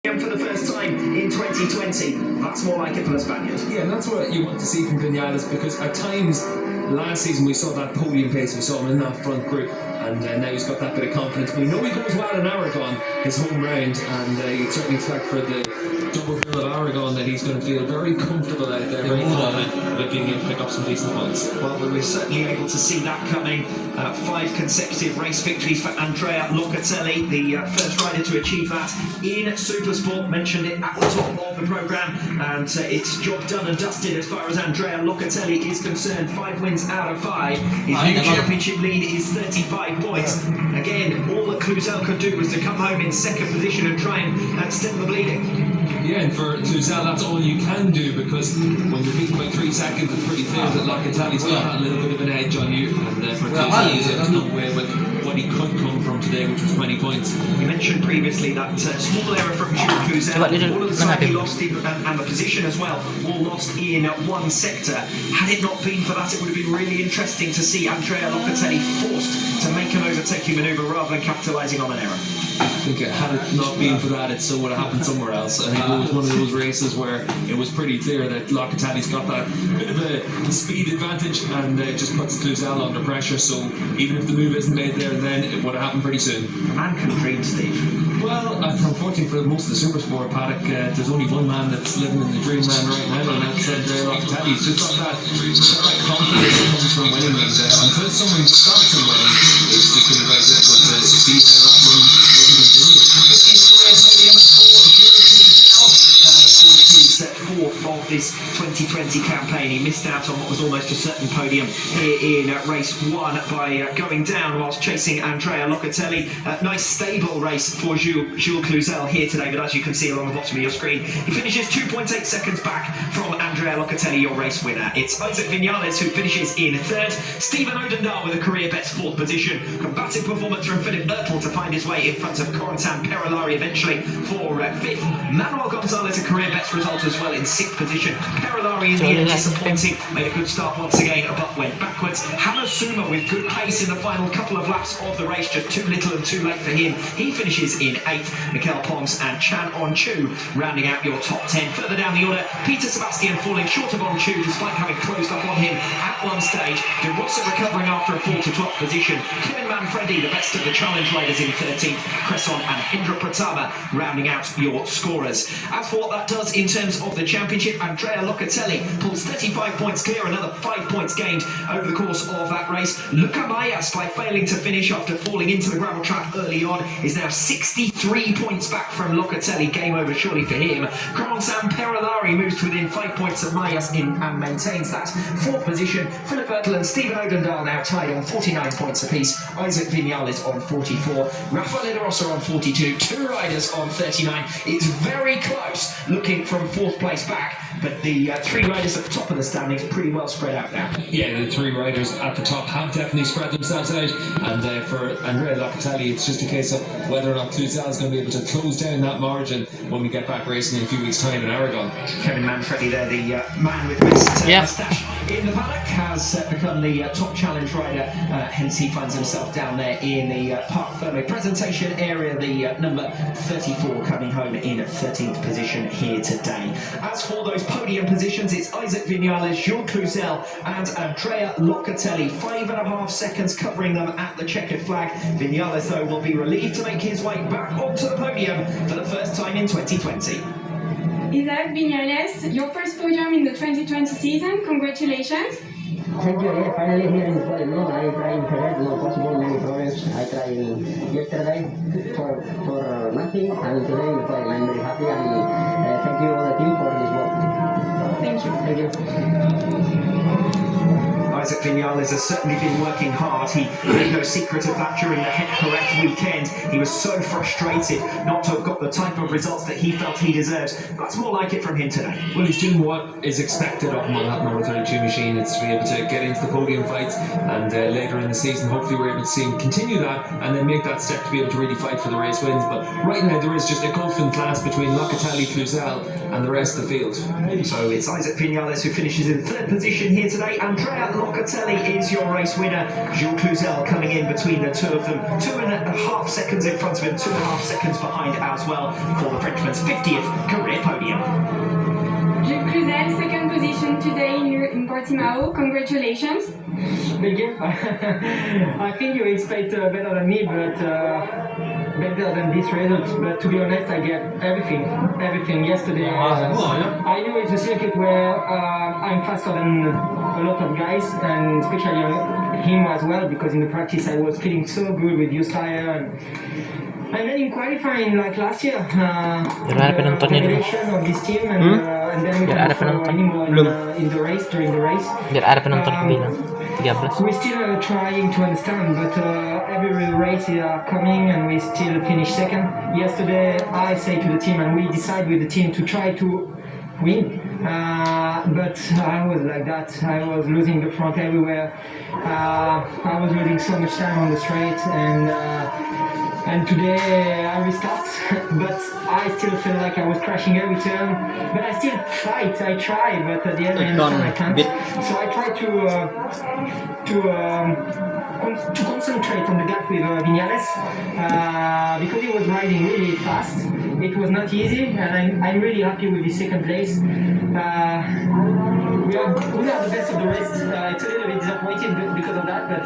For the first time in 2020, that's more like it for the Spaniard. Yeah, and that's what you want to see from Vinales, because at times last season we saw that podium pace, we saw him in that front group, and now he's got that bit of confidence. We know he goes well in Aragon, his home round, and you'd certainly expect for the double bill of Aragon that he's going to feel very comfortable out there, very confident with being able to pick up some decent points. Well, we're certainly able to see that coming. 5 consecutive race victories for Andrea Locatelli, the first rider to achieve that in Supersport. Mentioned it at the top of the programme, and it's job done and dusted as far as Andrea Locatelli is concerned. 5 wins out of 5. His new championship lead is 35 points. Again, all that Cluzel could do was to come home in second position and try and stem the bleeding. Yeah, and for Cluzel, that's all you can do, because when you're beaten by 3 seconds, it's pretty clear that Locatelli's got that little bit of an edge on you, and for Cluzel, he's able to come away with what he could come from today, which was 20 points. We mentioned previously that small error from Jules Cluzel, all of the time he lost in, and the position as well, all lost in one sector. Had it not been for that, it would have been really interesting to see Andrea Locatelli forced to make an overtaking manoeuvre rather than capitalising on an error. I think had it not been for that, it still would have happened somewhere else. I think it was one of those races where it was pretty clear that Locatelli's got that bit of a speed advantage, and it just puts Cluzel under pressure. So even if the move isn't made there and then, it would have happened pretty soon. A man can dream, Steve. Well, unfortunately for most of the Supersport paddock, there's only one man that's living in the dreamland right now, and that's Andrea Locatelli. He's just got that confidence that comes from winning, and until someone starts him winning, it's just going to be very difficult to see how that run continues. 53 podium for set 4th of this 2020 campaign. He missed out on what was almost a certain podium here in race 1 by going down whilst chasing Andrea Locatelli. Nice stable race for Jules Cluzel here today, but as you can see along the bottom of your screen, he finishes 2.8 seconds back from Andrea Locatelli, your race winner. It's Isaac Vinales who finishes in 3rd, Stephen Odendaal with a career best 4th position, combative performance from Philip Ertl to find his way in front of Corentin Perolari eventually for 5th, Manuel Gonzalez a career best result as well in 6th position. Perolari in the end disappointing, made a good start once again but went backwards. Hamasuma with good pace in the final couple of laps of the race, just too little and too late for him. He finishes in 8th. Mikel Pons and Chan On-Chu rounding out your top 10. Further down the order, Peter Sebastian falling short of On-Chu despite having closed up on him at one stage. De Rossa recovering after a fall to 12th position. Kevin Manfredi, the best of the challenge riders, in 13th. Cresson and Indra Pratama rounding out your scorers. As for what that does in terms of the championship, Andrea Locatelli pulls 35 points clear, another 5 points gained over the course of that race. Luca Mayas, by failing to finish after falling into the gravel trap early on, is now 63 points back from Locatelli. Game over surely for him. Corentin Perolari moves to within 5 points of Mayas and maintains that 4th position. Philip Ertl and Stephen Odendaal now tied on 49 points apiece. Isaac Vinales on 44. Rafael De Rossa on 42. 2 riders on 39. It's very close looking from 4th place back, but the 3 riders at the top of the standings pretty well spread out now. Yeah, the 3 riders at the top have definitely spread themselves out, and for Andrea Locatelli, it's just a case of whether or not Cluzel is going to be able to close down that margin when we get back racing in a few weeks' time in Aragon. Kevin Manfredi there, the man with the best moustache in the paddock, has become the top challenge rider, hence he finds himself down there in the Parc Fermé presentation area, the number 34 coming home in 13th position here today. As for those podium positions, it's Isaac Vinales, Jules Cluzel and Andrea Locatelli, 5.5 seconds covering them at the checkered flag. Vinales, though, will be relieved to make his way back onto the podium for the first time in 2020. Isaac Vinales, your first podium in the 2020 season. Congratulations. Thank you. Yeah, finally here in the podium. No, I tried in Ferret, no possible, many problems. I tried yesterday for nothing, and today in the podium. I'm very happy, and thank you all the team for this work. Thank you. Thank you. Isaac Vinales has certainly been working hard. He made no secret of that during the head correct weekend. He was so frustrated not to have got the type of results that he felt he deserves. That's more like it from him today. Well, he's doing what is expected of him on that number 32 machine. It's to be able to get into the podium fights, and later in the season hopefully we're able to see him continue that and then make that step to be able to really fight for the race wins. But right now there is just a gulf in class between Locatelli, Cluzel and the rest of the field. So it's Isaac Vinales who finishes in 3rd position here today. Andrea Locatelli is your race winner. Jules Cluzel coming in between the two of them. 2.5 seconds in front of him, 2.5 seconds behind as well for the Frenchman's 50th career podium. Jules Cluzel, second position today in Portimao. Congratulations. Thank you. I think you expect better than me, but better than this result. But to be honest, I get everything. Yesterday, I know it's a circuit where I'm faster than a lot of guys, and especially him as well, because in the practice I was feeling so good with used tire. And then in qualifying, like last year, the combination of this team, and then we can follow anymore in the race, during the race. Biar ada penonton bilang 13. We're still trying to understand, but every race is coming and we still finish second. Yesterday I say to the team, and we decide with the team to try to win, but I was like that. I was losing the front everywhere. I was losing so much time on the straight, and today I restart, but I still feel like I was crashing every turn. But I still fight, I try, but at the end I understand I can't. So I try to concentrate on the gap with Viñales, because he was riding really fast. It was not easy, and I'm really happy with the second place. We are the best of the race. It's a little bit disappointing because of that, but